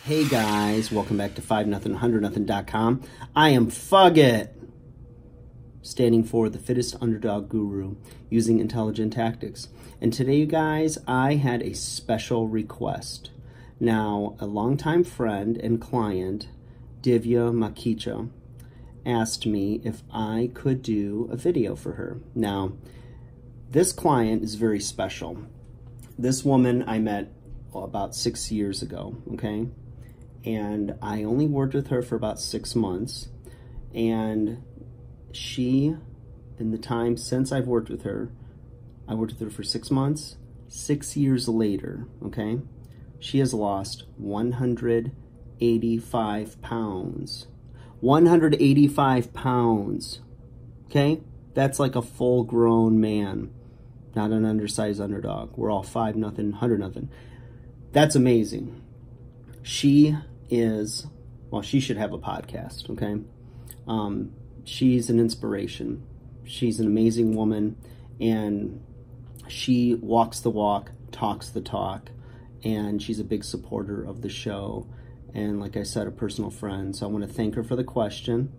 Hey guys, welcome back to 5nothing100nothing.com. I am Fugget, standing for the fittest underdog guru, using intelligent tactics. And today, you guys, I had a special request. Now, a longtime friend and client, Divya Makicha, asked me if I could do a video for her. Now, this client is very special. This woman I met about 6 years ago, okay? And I only worked with her for about 6 months. And she, in the time since I've worked with her, I worked with her for 6 months. 6 years later, okay, she has lost 185 pounds. 185 pounds, okay? That's like a full-grown man, not an undersized underdog. We're all 5-0, 100-0. That's amazing. She is, well, she should have a podcast, okay? She's an inspiration. She's an amazing woman, and she walks the walk, talks the talk, and she's a big supporter of the show, and like I said, a personal friend. So I want to thank her for the question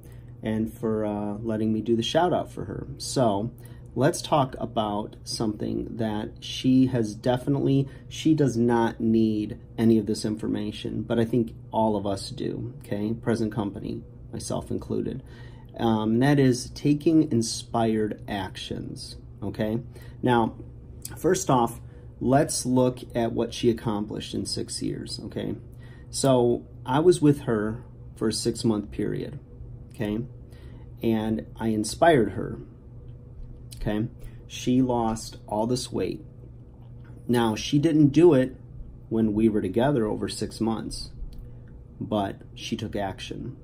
and for letting me do the shout out for her. So let's talk about something that she has definitely, she does not need any of this information, but I think all of us do, okay? Present company, myself included. That is taking inspired actions, okay? Now, first off, let's look at what she accomplished in 6 years, okay? So I was with her for a 6-month period, okay? And I inspired her. Okay, she lost all this weight. Now, she didn't do it when we were together over 6 months, but she took action.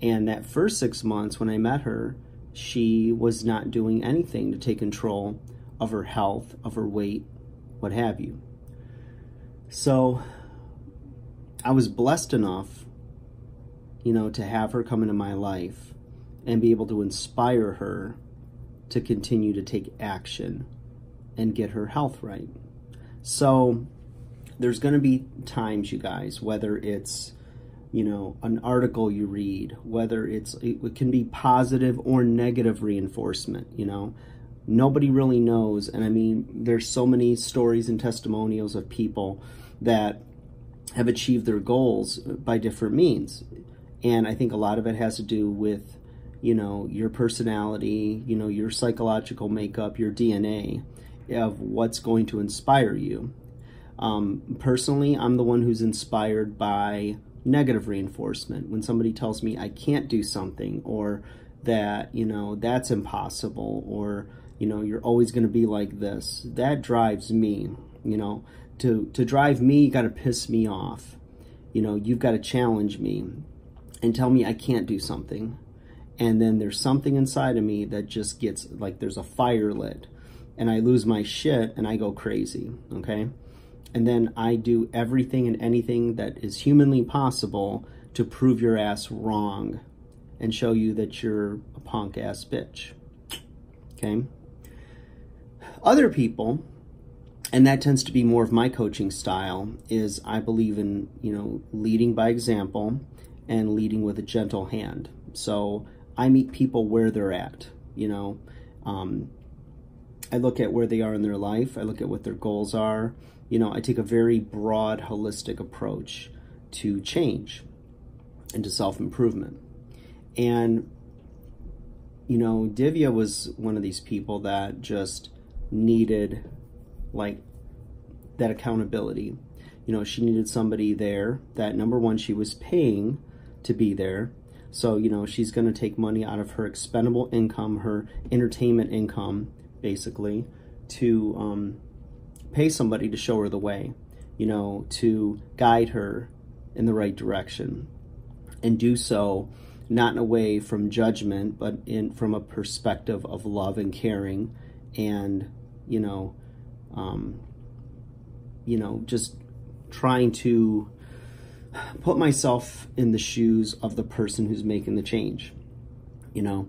And that first 6 months when I met her, she was not doing anything to take control of her health, of her weight, what have you. So I was blessed enough, you know, to have her come into my life and be able to inspire her to continue to take action and get her health right. So there's going to be times, you guys, whether it's, you know, an article you read, whether it can be positive or negative reinforcement, you know. Nobody really knows. And I mean, there's so many stories and testimonials of people that have achieved their goals by different means. And I think a lot of it has to do with, you know, your personality, you know, your psychological makeup, your DNA of what's going to inspire you. Personally, I'm the one who's inspired by negative reinforcement. When somebody tells me I can't do something, or that, you know, that's impossible, or, you know, you're always going to be like this, that drives me. You know, to drive me, you got to piss me off. You know, you've got to challenge me and tell me I can't do something. And then there's something inside of me that just gets, like, there's a fire lit, and I lose my shit and I go crazy, okay? And then I do everything and anything that is humanly possible to prove your ass wrong and show you that you're a punk ass bitch, okay? Other people, and that tends to be more of my coaching style, is I believe in, you know, leading by example and leading with a gentle hand. So I meet people where they're at, you know. I look at where they are in their life. I look at what their goals are. You know, I take a very broad, holistic approach to change and to self-improvement. And, you know, Divya was one of these people that just needed, like, that accountability. You know, she needed somebody there that, number one, she was paying to be there. So, you know, she's going to take money out of her expendable income, her entertainment income, basically, to pay somebody to show her the way, you know, to guide her in the right direction, and do so not in a way from judgment, but from a perspective of love and caring, and, you know, just trying to put myself in the shoes of the person who's making the change. You know,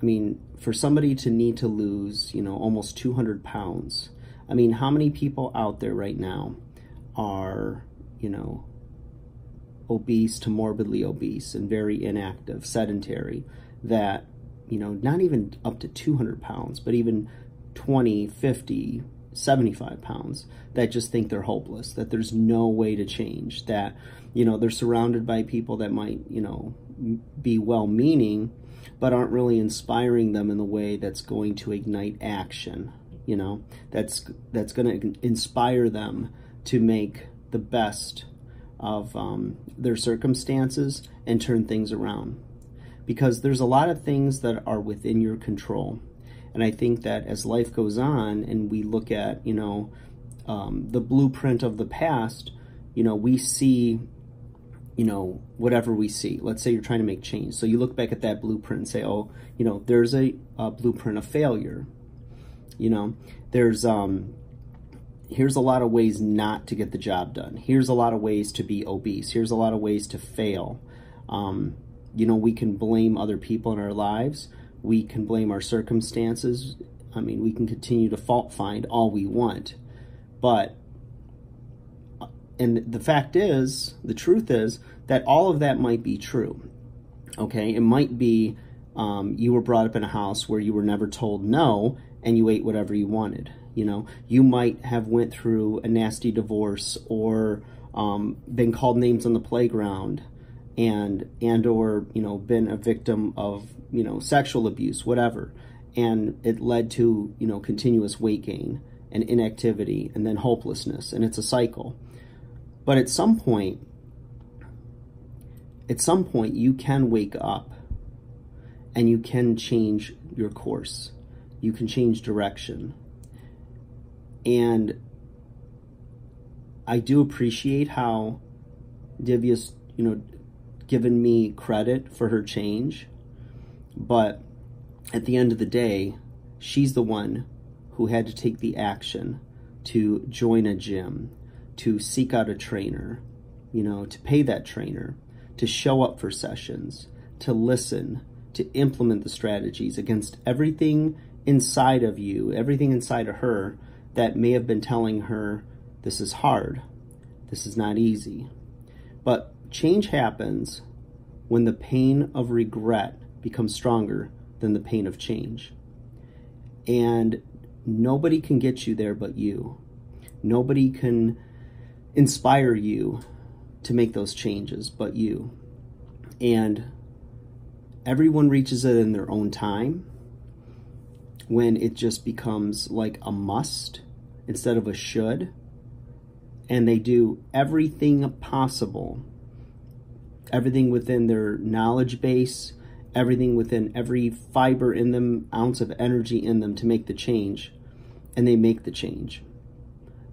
I mean, for somebody to need to lose, you know, almost 200 pounds, I mean, how many people out there right now are, you know, obese to morbidly obese and very inactive, sedentary, that, you know, not even up to 200 pounds, but even 20, 50, 75 pounds, that just think they're hopeless, that there's no way to change, that, you know, they're surrounded by people that might, you know, be well-meaning, but aren't really inspiring them in the way that's going to ignite action, you know, that's going to inspire them to make the best of their circumstances and turn things around. Because there's a lot of things that are within your control. And I think that as life goes on and we look at, you know, the blueprint of the past, you know, we see, you know, whatever we see. Let's say you're trying to make change. So you look back at that blueprint and say, oh, you know, there's a blueprint of failure. You know, there's, here's a lot of ways not to get the job done. Here's a lot of ways to be obese. Here's a lot of ways to fail. You know, we can blame other people in our lives. We can blame our circumstances. I mean, we can continue to fault find all we want. But, and the fact is, the truth is, that all of that might be true. Okay? It might be you were brought up in a house where you were never told no, and you ate whatever you wanted. You know, you might have went through a nasty divorce or been called names on the playground and or, you know, been a victim of, you know, sexual abuse, whatever. And it led to, you know, continuous weight gain and inactivity and then hopelessness. And it's a cycle. But at some point you can wake up and you can change your course. You can change direction. And I do appreciate how Divya's, you know, given me credit for her change. But at the end of the day, she's the one who had to take the action to join a gym, to seek out a trainer, you know, to pay that trainer, to show up for sessions, to listen, to implement the strategies against everything inside of you, everything inside of her that may have been telling her, this is hard, this is not easy. But change happens when the pain of regret becomes stronger than the pain of change. And nobody can get you there but you. Nobody can inspire you to make those changes but you. And everyone reaches it in their own time, when it just becomes like a must instead of a should. And they do everything possible, everything within their knowledge base, everything within every fiber in them, ounce of energy in them to make the change. And they make the change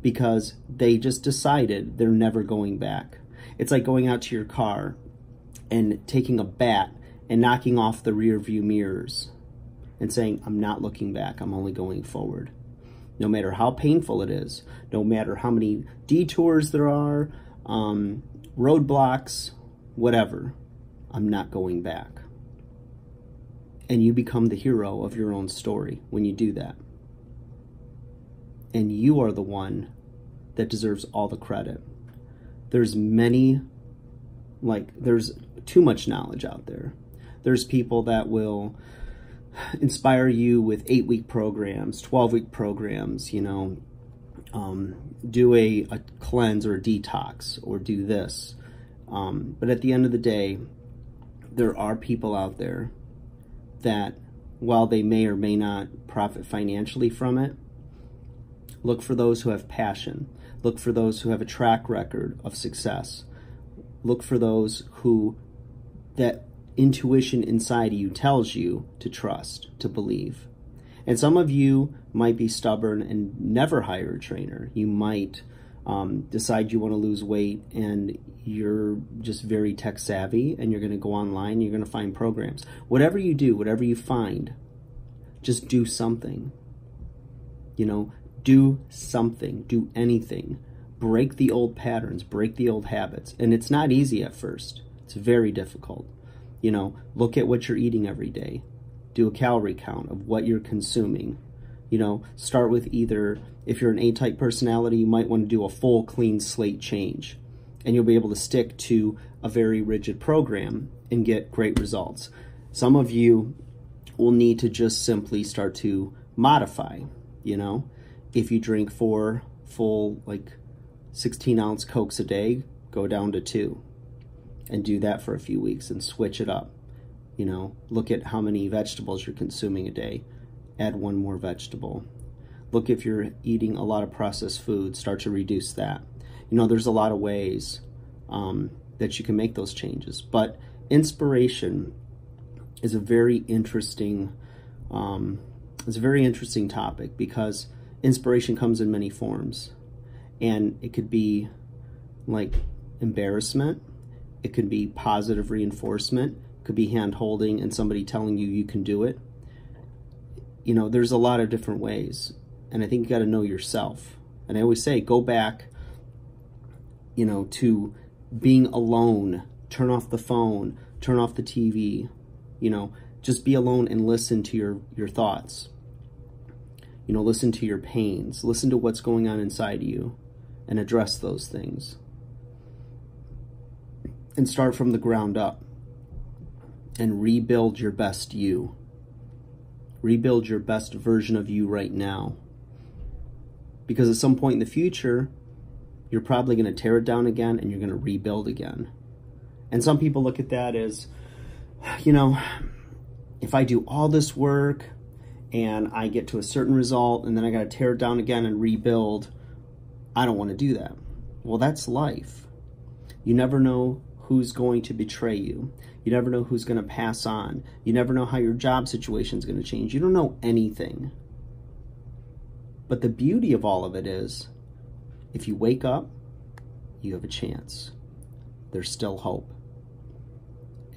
because they just decided they're never going back. It's like going out to your car and taking a bat and knocking off the rear view mirrors and saying, I'm not looking back, I'm only going forward. No matter how painful it is, no matter how many detours there are, roadblocks, whatever, I'm not going back. And you become the hero of your own story when you do that. And you are the one that deserves all the credit. There's too much knowledge out there. There's people that will inspire you with 8-week programs, 12-week programs, you know, do a cleanse or a detox or do this. But at the end of the day, there are people out there that, while they may or may not profit financially from it, look for those who have passion. Look for those who have a track record of success. Look for those who that intuition inside of you tells you to trust, to believe. And some of you might be stubborn and never hire a trainer. You might decide you want to lose weight and you're just very tech savvy and you're going to go online, you're going to find programs. Whatever you do, whatever you find, just do something. You know, do something, do anything. Break the old patterns, break the old habits. And it's not easy at first. It's very difficult. You know, look at what you're eating every day. Do a calorie count of what you're consuming. You know, start with either, if you're an A-type personality, you might want to do a full clean slate change and you'll be able to stick to a very rigid program and get great results. Some of you will need to just simply start to modify, you know. If you drink 4 full, like 16-ounce Cokes a day, go down to 2 and do that for a few weeks and switch it up. You know, look at how many vegetables you're consuming a day. Add 1 more vegetable. Look if you're eating a lot of processed food, start to reduce that. You know, there's a lot of ways that you can make those changes. But inspiration is a very interesting topic, because inspiration comes in many forms. And it could be like embarrassment. It could be positive reinforcement. It could be hand-holding and somebody telling you can do it. You know, there's a lot of different ways. And I think you got to know yourself. And I always say, go back, you know, to being alone. Turn off the phone. Turn off the TV. You know, just be alone and listen to your thoughts. You know, listen to your pains. Listen to what's going on inside you and address those things. And start from the ground up and rebuild your best you. Rebuild your best version of you right now. Because at some point in the future, you're probably going to tear it down again and you're going to rebuild again. And some people look at that as, you know, if I do all this work and I get to a certain result and then I got to tear it down again and rebuild, I don't want to do that. Well, that's life. You never know who's going to betray you. You never know who's going to pass on. You never know how your job situation is going to change. You don't know anything. But the beauty of all of it is, if you wake up, you have a chance. There's still hope.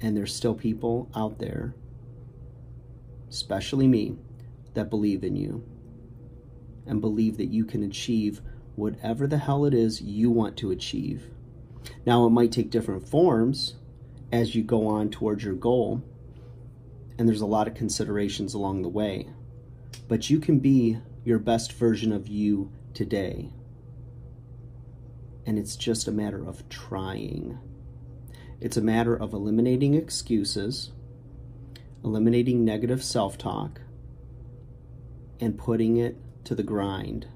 And there's still people out there, especially me, that believe in you and believe that you can achieve whatever the hell it is you want to achieve. Now, it might take different forms as you go on towards your goal, and there's a lot of considerations along the way, but you can be your best version of you today. And it's just a matter of trying. It's a matter of eliminating excuses, eliminating negative self-talk, and putting it to the grind.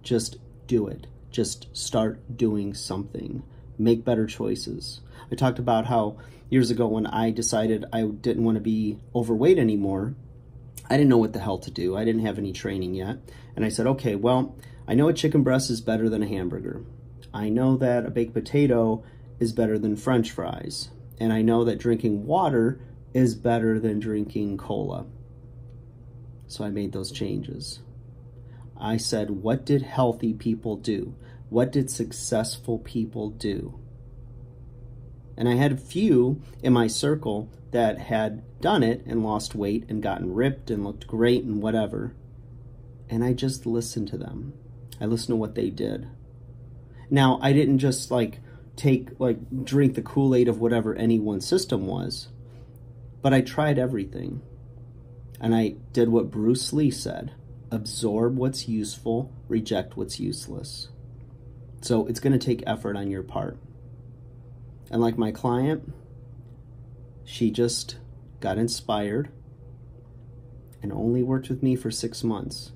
Just do it. Just start doing something. Make better choices. I talked about how years ago when I decided I didn't want to be overweight anymore, I didn't know what the hell to do. I didn't have any training yet. And I said, okay, well, I know a chicken breast is better than a hamburger. I know that a baked potato is better than French fries. And I know that drinking water is better than drinking cola. So I made those changes. I said, what did healthy people do? What did successful people do? And I had a few in my circle that had done it and lost weight and gotten ripped and looked great and whatever. And I just listened to them. I listened to what they did. Now, I didn't just drink the Kool-Aid of whatever anyone's system was, but I tried everything. And I did what Bruce Lee said: absorb what's useful, reject what's useless. So it's going to take effort on your part. And like my client, she just got inspired and only worked with me for 6 months.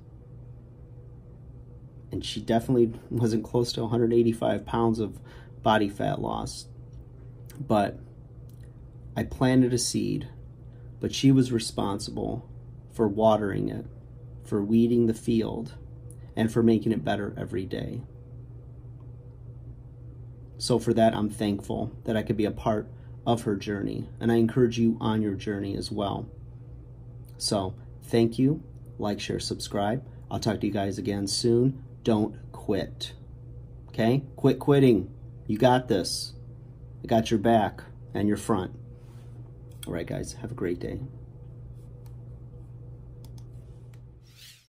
And she definitely wasn't close to 185 pounds of body fat loss. But I planted a seed, but she was responsible for watering it, for weeding the field, and for making it better every day. So for that, I'm thankful that I could be a part of her journey, and I encourage you on your journey as well. So thank you. Like, share, subscribe. I'll talk to you guys again soon. Don't quit. Okay? Quit quitting. You got this. I got your back and your front. All right, guys. Have a great day.